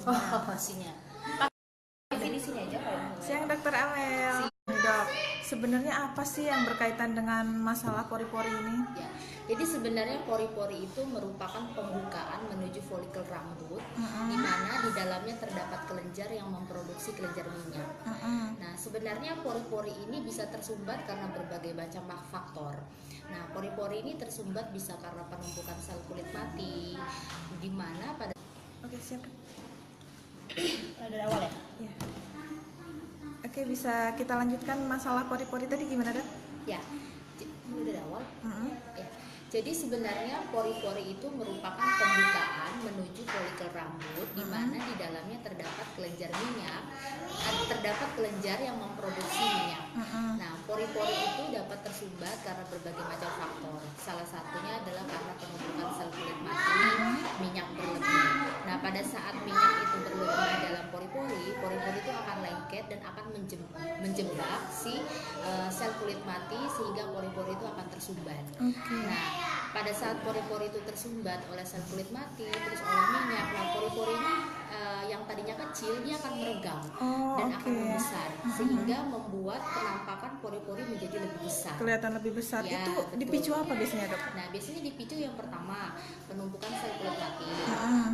pastinya. Pastinya. Pakai di sini aja kalau mau. Siang Dokter Amel. Dok, sebenarnya apa sih yang berkaitan dengan masalah pori-pori ini? Ya, jadi sebenarnya pori-pori itu merupakan pembukaan menuju folikel rambut, di mana di dalamnya terdapat kelenjar yang memproduksi kelenjar minyak. Nah, sebenarnya pori-pori ini bisa tersumbat karena berbagai macam faktor. Nah, pori-pori ini tersumbat bisa karena penumpukan sel kulit mati, di mana pada Oke, siap. dari awal ya. Ya. Oke, bisa kita lanjutkan masalah pori-pori tadi gimana, Dok? Ya, ini dari awal. Ya. Jadi sebenarnya pori-pori itu merupakan pembukaan menuju folikel rambut, di mana di dalamnya terdapat kelenjar minyak, terdapat kelenjar yang memproduksi minyak. Nah, pori-pori itu dapat tersumbat karena berbagai macam faktor. Salah satunya adalah karena penumpukan sel kulit mati, minyak berlebih. Nah, pada saat minyak itu berlebih di dalam pori-pori, pori-pori itu akan lengket dan akan menjebak si sel kulit mati sehingga pori-pori itu akan tersumbat. Nah, pada saat pori-pori itu tersumbat oleh sel kulit mati, terus oleh minyak, nah pori-pori ini yang tadinya kecil dia akan meregang dan akan membesar, sehingga membuat penampakan pori-pori menjadi lebih besar. Kelihatan lebih besar. Ya, Itu betul. dipicu apa biasanya, Dok? Nah, biasanya dipicu yang pertama penumpukan sel kulit mati,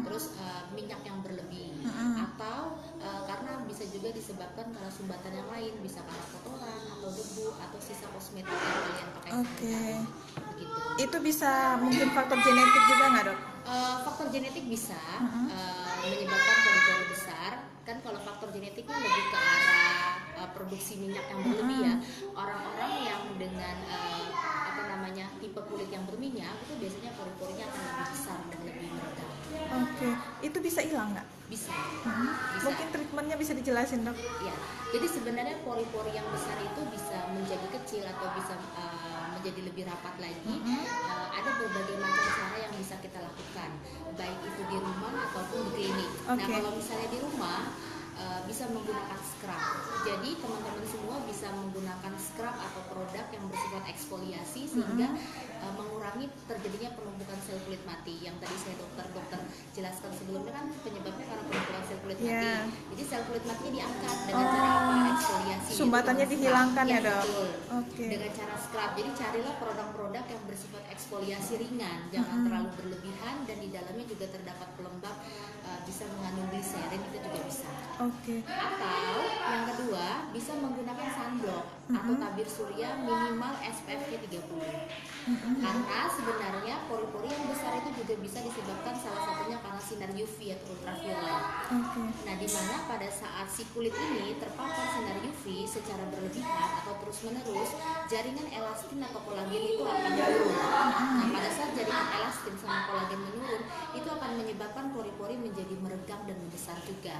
terus minyak yang berlebih, atau karena bisa juga disebabkan karena sumbatan yang lain, bisa karena kotoran atau debu atau sisa kosmetik yang kalian pakai sehari-hari. Begitu. Itu bisa mungkin faktor genetik juga nggak, Dok? Faktor genetik bisa menyebabkan pori-pori besar. Kan kalau faktor genetik kan lebih ke arah produksi minyak yang berlebih ya. Orang-orang yang dengan tipe kulit yang berminyak itu biasanya pori-porinya akan lebih besar dan lebih meregang. Oke, itu bisa hilang nggak? Bisa. Mungkin treatmentnya bisa dijelasin, Dok? Ya, jadi sebenarnya pori-pori yang besar itu bisa menjadi kecil atau bisa menjadi lebih rapat lagi. Ada berbagai macam cara yang bisa kita lakukan, baik itu di rumah ataupun di klinik. Nah, kalau misalnya di rumah bisa menggunakan scrub. Jadi teman-teman semua bisa menggunakan scrub atau produk yang bersifat eksfoliasi sehingga mengurangi terjadinya penumpukan sel kulit mati. Yang tadi saya dokter jelaskan sebelumnya kan penyebabnya karena penumpukan sel kulit mati. Jadi sel kulit matinya diangkat dengan cara apa? Eksfoliasi. Sumbatannya dihilangkan ya, Dok? Betul. Dengan cara scrub. Jadi carilah produk-produk yang bersifat eksfoliasi ringan, jangan terlalu berlebihan, dan di dalamnya juga terdapat pelembab, bisa mengandung gliserin, itu juga bisa. Atau yang kedua bisa menggunakan sunblock atau tabir surya minimal SPF-nya 30. Karena sebenarnya pori-pori yang besar itu juga bisa disebabkan salah satunya karena sinar UV atau ultraviolet. Nah, di mana pada saat si kulit ini terpapar sinar UV secara berlebihan atau terus-menerus, jaringan elastin atau kolagen itu akan menurun. Nah, pada saat jaringan elastin sama kolagen menurun, itu akan menyebabkan pori-pori menjadi meregang dan membesar juga.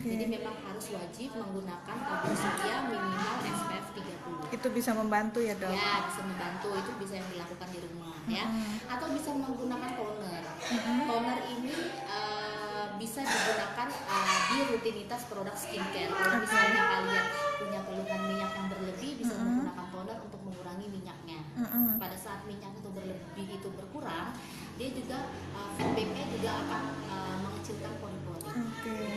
Jadi memang harus wajib menggunakan tabir surya minimal SPF 30. Itu bisa membantu ya, Dok? Ya, bisa membantu. Itu bisa yang dilakukan di rumah ya. Atau bisa menggunakan toner. Toner ini bisa digunakan di rutinitas produk skincare. Kalau misalnya kalian punya keluhan minyak yang berlebih, bisa menggunakan toner untuk mengurangi minyaknya. Pada saat minyak itu berlebih itu berkurang, dia juga feedbacknya juga akan mengecilkan pori-pori.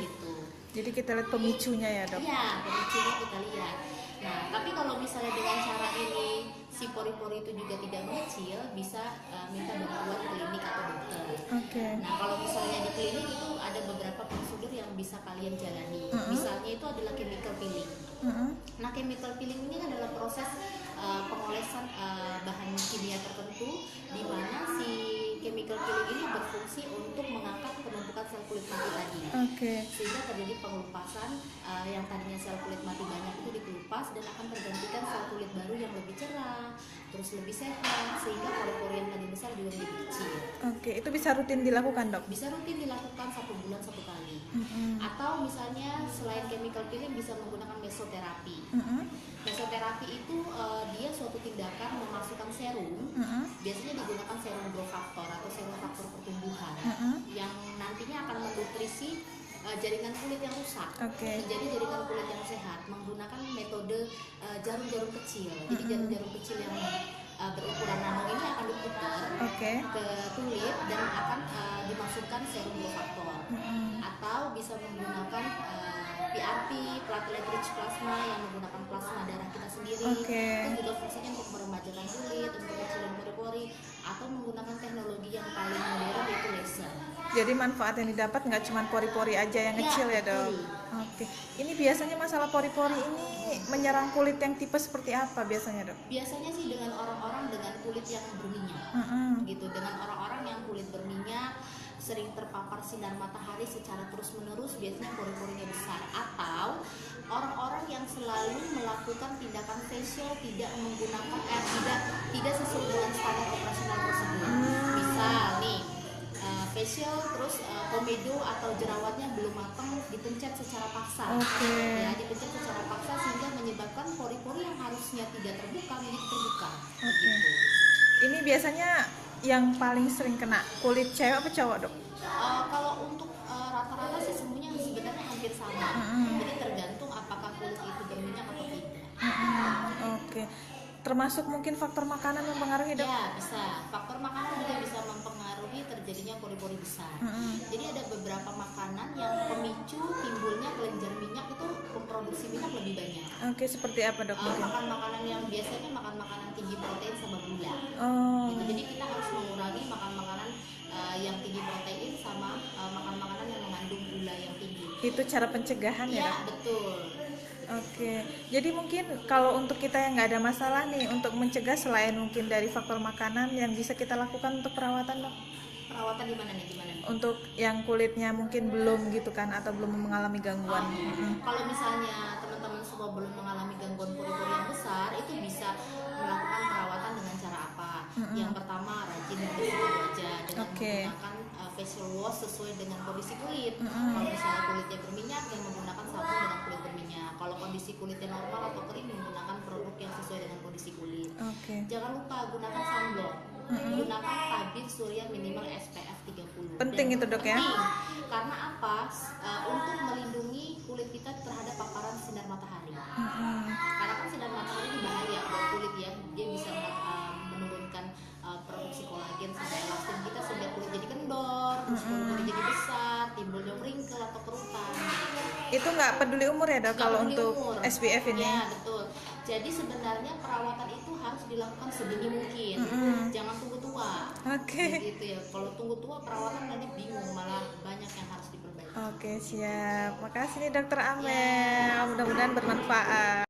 Gitu. Jadi kita lihat pemicunya ya, Dok? Iya, pemicunya kita lihat. Nah, tapi kalau misalnya dengan cara ini si pori-pori itu juga tidak mengecil, bisa minta bantuan klinik atau dokter. Nah, kalau misalnya di klinik itu ada beberapa prosedur yang bisa kalian jalani. Misalnya itu adalah chemical peeling. Nah, chemical peeling ini adalah proses pengolesan bahan kimia tertentu, di mana si chemical peeling ini berfungsi untuk mengangkat penumpukan sel kulit mati tadi. Sehingga terjadi pengelupasan yang tadinya sel kulit mati banyak itu dikelupas dan akan tergantikan sel kulit baru yang lebih cerah, terus lebih sehat, sehingga pori-pori yang tadi besar juga menjadi kecil. Itu bisa rutin dilakukan, Dok? Bisa rutin dilakukan 1 bulan 1 kali. Atau misalnya selain chemical peeling bisa menggunakan mesoterapi. Mesoterapi itu dia suatu tindakan memasukkan serum. Biasanya digunakan serum growth factor atau serum faktor pertumbuhan yang nantinya akan menutrisi jaringan kulit yang rusak menjadi jaringan kulit yang sehat menggunakan metode jarum-jarum kecil. Jadi jarum-jarum kecil yang berukuran nano ini akan diputar ke kulit dan akan dimasukkan serum growth factor. atau bisa menggunakan PRP, platelet rich plasma, yang menggunakan plasma darah kita sendiri. Oke. Itu juga fungsinya untuk meremajakan kulit, untuk mengecilkan pori-pori, atau menggunakan teknologi yang paling modern yaitu laser. Jadi manfaat yang didapat nggak cuma pori-pori aja yang kecil ya dok? Oke. Ini biasanya masalah pori-pori ini menyerang kulit yang tipe seperti apa biasanya dok? Biasanya sih dengan orang-orang dengan kulit yang berminyak, gitu. Dengan orang-orang yang kulit berminyak, sering terpapar sinar matahari secara terus-menerus, biasanya pori-porinya besar. Atau orang-orang yang selalu melakukan tindakan facial tidak menggunakan tidak sesuai dengan standar operasional prosedur. Misal nih, facial terus komedo atau jerawatnya belum matang, dipencet secara paksa. Ya, dipencet secara paksa sehingga menyebabkan pori-pori yang harusnya tidak terbuka menjadi terbuka. Gitu. Ini biasanya yang paling sering kena kulit cewek apa cowok dok? Kalau untuk rata-rata sih semuanya sebenarnya hampir sama. Jadi tergantung apakah kulit itu berminyak atau tidak. Oke. Termasuk mungkin faktor makanan mempengaruhi dok? Ya, bisa. Faktor makanan juga bisa mempengaruhi terjadinya pori-pori besar. Jadi ada beberapa makanan yang pemicu timbulnya kelenjar minyak itu memproduksi minyak lebih banyak. Oke, seperti apa dok? Makan makanan yang biasanya makan makanan tinggi protein sama gula. Gitu. Jadi kita harus mengurangi makan makanan yang tinggi protein sama makan makanan yang mengandung gula yang tinggi. Itu cara pencegahan ya dok? Iya, betul. Oke, jadi mungkin kalau untuk kita yang nggak ada masalah nih untuk mencegah selain mungkin dari faktor makanan yang bisa kita lakukan untuk perawatan dok? Perawatan di mana nih? Gimana nih? Untuk yang kulitnya mungkin belum gitu kan atau belum mengalami gangguan. Kalau misalnya teman-teman semua belum mengalami gangguan pori-pori yang besar, itu bisa melakukan perawatan dengan cara apa? Yang pertama, rajin membersihkan wajah dengan menggunakan facial wash sesuai dengan kondisi kulit. Kalau misalnya kulitnya berminyak, yang menggunakan sabun dengan kulit berminyak. Kalau kondisi kulitnya normal atau kering, menggunakan produk yang sesuai dengan kondisi kulit. Jangan lupa gunakan sunblock. Gunakan tabir surya minimal SPF 30. Penting itu dok ya? Penting. Karena apa? Untuk melindungi kulit kita terhadap paparan sinar matahari. Karena kan sinar matahari ini bahaya buat kulit ya. Dia bisa menurunkan produksi kolagen sampai elastin kita sehingga kulit jadi kendor, terus kulit jadi besar, timbulnya wrinkle atau kerutan. Itu nggak peduli umur ya dok kalau untuk umur. SPF ini? Ya betul. Jadi sebenarnya perawatan itu harus dilakukan sedini mungkin. Jangan tunggu tua. Gitu ya. Kalau tunggu tua perawatan nanti bingung, malah banyak yang harus diperbaiki. Oke, siap. Makasih nih dokter Amel. Mudah-mudahan bermanfaat.